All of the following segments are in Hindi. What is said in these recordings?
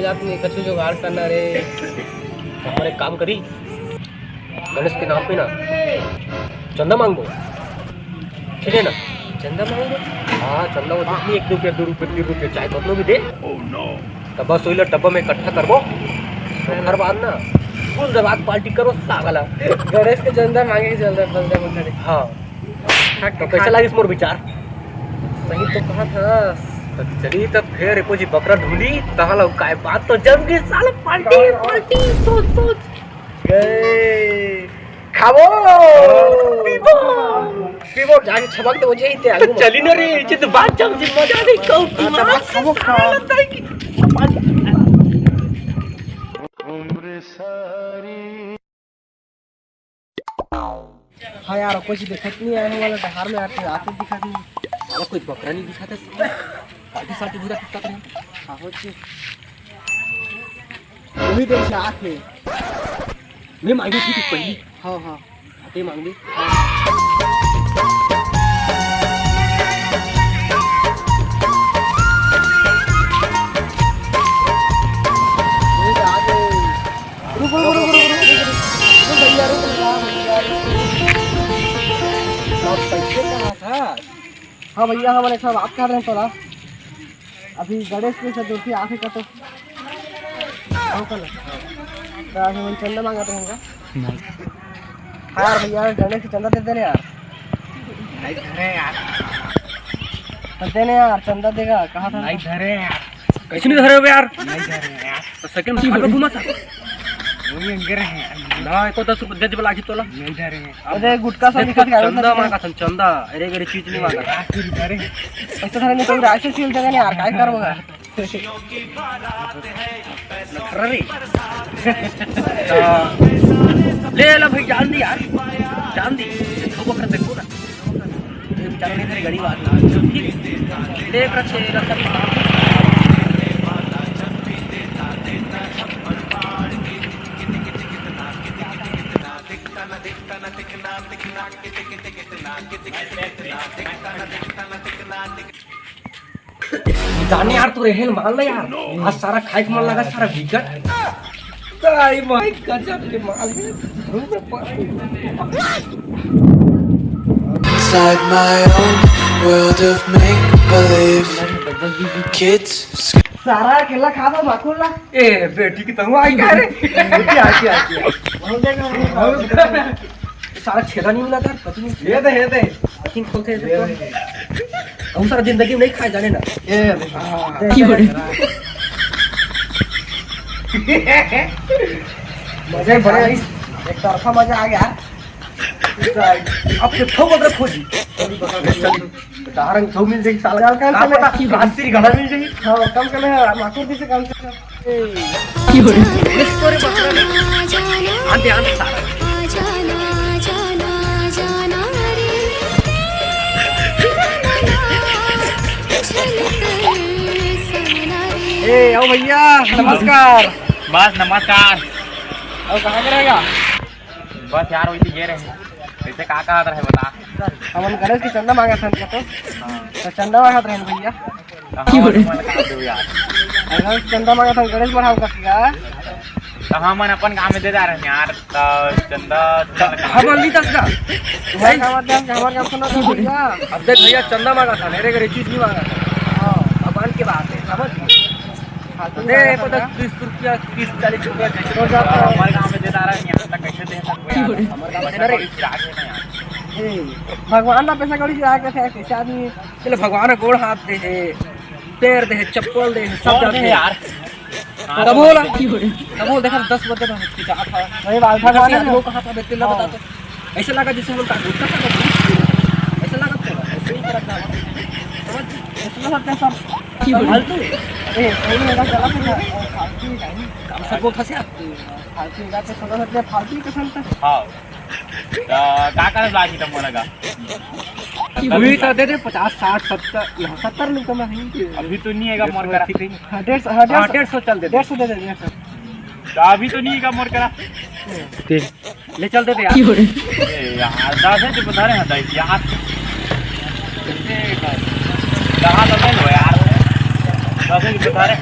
जात नहीं कछु जुगाड़ करना रे। तो हमारे काम करी गणेश के नाम पे ना चंदा मांगो, ठीक है ना? चंदा मांगो? हाँ चंदा वो जितनी 1 रुपया 2 रुपया 3 रुपया चाहे तो भी दे। तब बस वही डब्बा में इकट्ठा करबो, हर बार ना फुल दबाग पार्टी करो सागला। गणेश के चंदा मांगे के चल रहा है बंदा बंदा। हाँ तो कैसा लगी मोर विचार? सही तो कहा था। तो चली तब फिर एको जी बकरा ढूंढी तहाँ लोग काय बात तो जम गई साले। पार्टी पार्टी सोच सोच गए खाबो पीबो पीबो जाके छबक तो वजह ही थे आलू चली ना रे चित बात जम जी मजा नहीं कहू मार खाबो खा उम्र सारी। हाँ यार कुछ दिखत नहीं आने वाला बाहर में आते आते दिखा नहीं साला कोई बकरा नहीं दिखाता साला। पार्टी साटी पूरा कितना करें? हाँ हो जी वही देख से आते मैं मांगी थी पहली। हाँ हाँ आते मांग ली। रुको रुको रुको रुको भैया रुको भैया सब पैसे कहाँ था? हाँ भैया हमारे सब आप कर रहे हैं थोड़ा अभी गणेश के चतुर्थी आगे का तो आज हम चंदा मांगा रहेंगे। हाँ यार भैया गणेश की चंदा दे देने यार। नहीं धरे यार, तो देने यार चंदा देगा कहा था? नहीं धरे यार। कैसे नहीं धरे हो यार? नहीं धरे यार, तो सेकंड में खाकर घुमा था वही अंगर है यार। ना को 10 रुपए दे वाला की तोला नहीं धरे हैं अरे गुटका सब निकाल के चंदा मांगा था चंदा। अरे गरी चीज नहीं मांगा था। फिर धरे ऐसा धरे नहीं कोई राशि सील देगा नहीं यार काय करोगा? अरे ले ला भाई जान दी यार, जान दी तो बकरा देखो ना ये बेचारा नहीं तेरी गरीब आदमी देख रखे जाने यार तू रहेल मान ले यार। आज सारा खाए के मन लगा सारा विकट ताई माय गजब के माल है। Inside my own world of make-believe, kids सारा अकेला खा दो माखूल ला। ए बेटी की तंग आई क्या रे? बेटी आती सारा छेदा नहीं मिला था पता नहीं। ये दे लेकिन खोलते थे हम सारा जिंदगी में नहीं खाए जाने ना। मजा बड़े एक तरफा मजा आ गया। अब से ठो बकरा खोजी दारंग छौ मिल जाई साला कल का पता कांसी गला मिल जाई। हाँ कम कम है माखूल से काम से की हो रे स्टोरी बकरा आंते आंते सारा ए आओ भैया नमस्कार। बस नमस्कार। और कहाँ का रहेगा? बस यार वही ये रहे ऐसे का कहा रहे बता। हम गणेश की चंदा मांगा था तो चंदा मांगा था भैया। यार अगर चंदा मांगा था गणेश बढ़ाओ का तो हम अपन काम में दे जा रहे हैं यार। तो चंदा हम ली तक का भाई हमारे काम सुना था भैया। अब देख भैया चंदा मांगा था मेरे घर चीज नहीं मांगा था। हाँ भगवान की बात है समझ दे को 20 रुपया 30-40 रुपया कैसे हो जाता है। हमारे गाँव में दे जा रहे हैं यहाँ तक कैसे दे सकते हैं? हमारे गाँव में अरे भगवान ना पैसा कौड़ी जाया कैसे कैसे आदमी चलो भगवान गोड़ हाथ दे है पैर दे है चप्पल दे है सब जाते हैं यार। तब बोला तब बोल देखा 10 बजे में हिचकिचाहट था। वही बात भगवान है वो कहा था बेटे ना बता तो ऐसा लगा जैसे हम का गुस्सा था ऐसा लगा तो ऐसे ही करा था इसमें सब सब फालतू ए सही में चला फिर फालतू ही नहीं काम सब को फंसा फालतू का तो सदा सबसे फालतू के संत हाँ का करे लागी तुम बोलेगा? अभी तो दे दे 50 60 70 70 लोग तो मैं नहीं अभी तो नहीं है मोर करा। 150 चल दे 150 दे दे 150 तो अभी तो नहीं है मोर करा। ले चल दे दे यार। यार 10 है जो बता रहे हैं 10 यार कहाँ तो नहीं लो यार 10 है जो बता रहे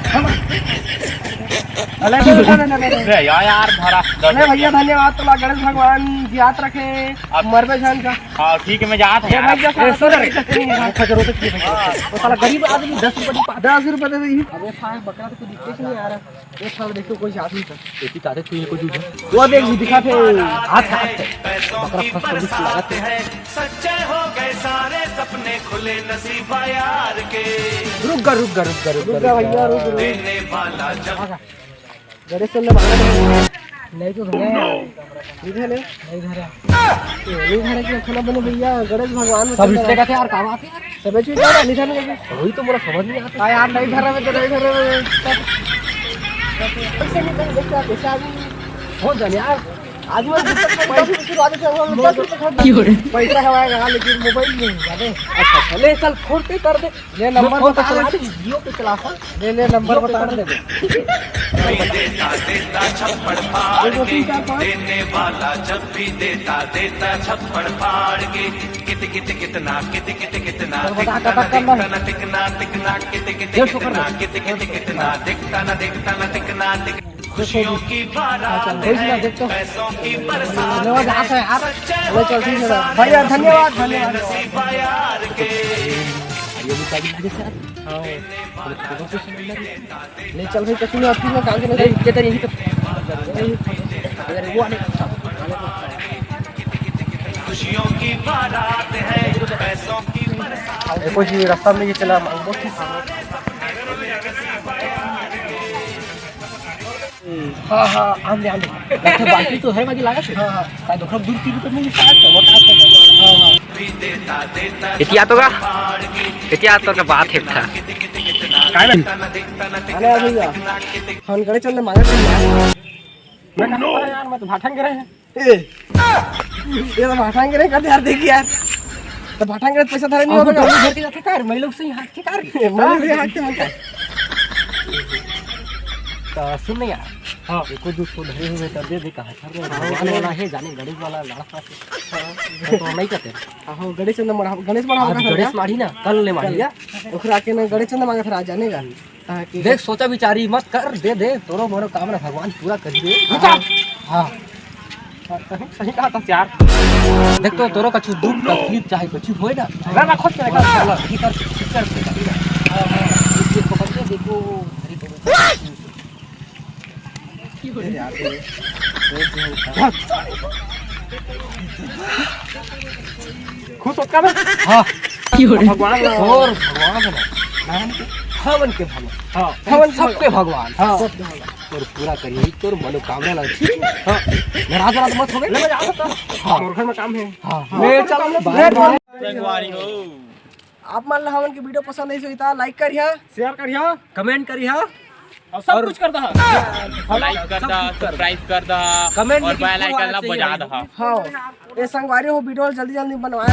अरे अरे यार धरा भैया धन्यवाद तुला गणेश भगवान याद रखे मरबे जान का। हाँ ठीक है मैं जाता हूँ यार। तो साला गरीब आदमी 10 रुपए दे दी। अबे साहब बकरा तो दिखते ही नहीं आ रहा। ये साला देखो कोई आदमी था एती ताते तू ये को जूझ वो देख भी दिखा थे हाथ बकरा फंस कर दिख लगा थे। सच्चे हो गए सारे सपने खुले नसीबा यार के। रुक जा भैया रुक देने वाला जब गणेश चंद्र मांगा नहीं तो धरे इधर ले नहीं धरे के खाना बने भैया गणेश भगवान में सब रिश्ते का थे यार काम आते सब चीज जाना निधन में वही तो मुझे समझ नहीं आता यार नहीं धर रहे तो नहीं धर रहे पैसे नहीं देखा पैसा आदमी हो जाने यार आज मैं पैसे शुरुआत से 10 रुपए खर्च पैसा हवाएगा लेकिन मोबाइल नहीं जाने। अच्छा ले चल फोन पे कर दे ले नंबर बता दे जियो पे चला ले नंबर बता दे देता छप्पड़ फाड़ के देने वाला जब भी देता छप्पड़ फाड़ के कितना दिखता न दिखना खुशियों की बारात है पैसों की बरसात भैया धन्यवाद नसीबा यार के। ले चल भाई कहीं ऑफिस में काम करने के तेरे यही वो आने खुशियों की बारात है पैसों की बरसात। कुछ रास्ता में ये चला बहुत ही हाँ आंदे बाकी तो है बाकी लागत है हाँ दूर 3 रुपए में इतिहास होगा इतिहास तो का बात है था अरे भैया हम गणेश चंद्र मांगे थे मैं कहा यार मैं तो भाठन करे हैं ये तो भाठन करे कर यार देखिए यार तो भाठन करे पैसा धरे नहीं होगा भर्ती जाते कर मैं लोग से हाथ के कर मैं भी हाथ के तो सुन नहीं यार हाँ को जो सो धरे हुए तो दे कहा सर वाला है जाने गणेश वाला लड़का से तो नहीं करते हां गणेश चंद्र मरा गणेश मारी ना कल ले मारिया ओकरा के ना गणेश चंद्र मांगे था जाने का देख सोचा विचारी मत कर दे तोरो मोरो काम ना भगवान पूरा कर दे हां सही कहा था यार देख तो तोरो कछु दुख तकलीफ चाहे कुछ होए ना ना खुद के कर ठीक कर देखो खुश होकर हाँ भगवान और भगवान हवन के भगवान हाँ हवन सबके भगवान हाँ और पूरा करिए तोर मनोकामना लगे हाँ नाराज मत हो गए हाँ घर में काम है हाँ आप मान लो हवन की वीडियो पसंद आई तो लाइक करिए शेयर करिए कमेंट करिए और सब कुछ कर दहा लाइक कर दहा सब्सक्राइब कर दहा कमेंट और बेल आइकन ला बजा दहा। हाँ ये संगवारी हो वीडियो जल्दी बनाए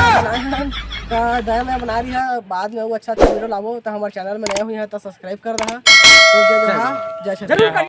दया बना रही है बाद में वो अच्छा वीडियो लाओ तो हमारे चैनल में नए हुए हैं तो सब्सक्राइब कर दहा तो जय जय